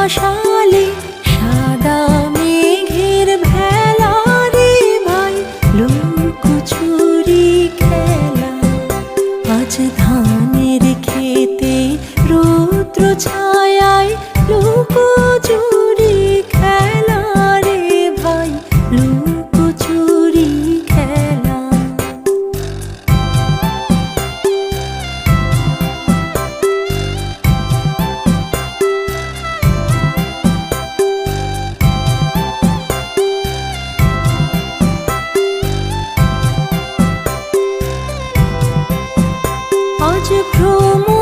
আষাঢ়ে সাদা মেঘের ভেলা রে ভাই, লুকোচুরি খেলা। আজ ধানের খেতে রৌদ্র ছায়ায় লুকোচুরি খেলা রে ভাই, লুকোচুরি খেলা। আজ ভ্রমণ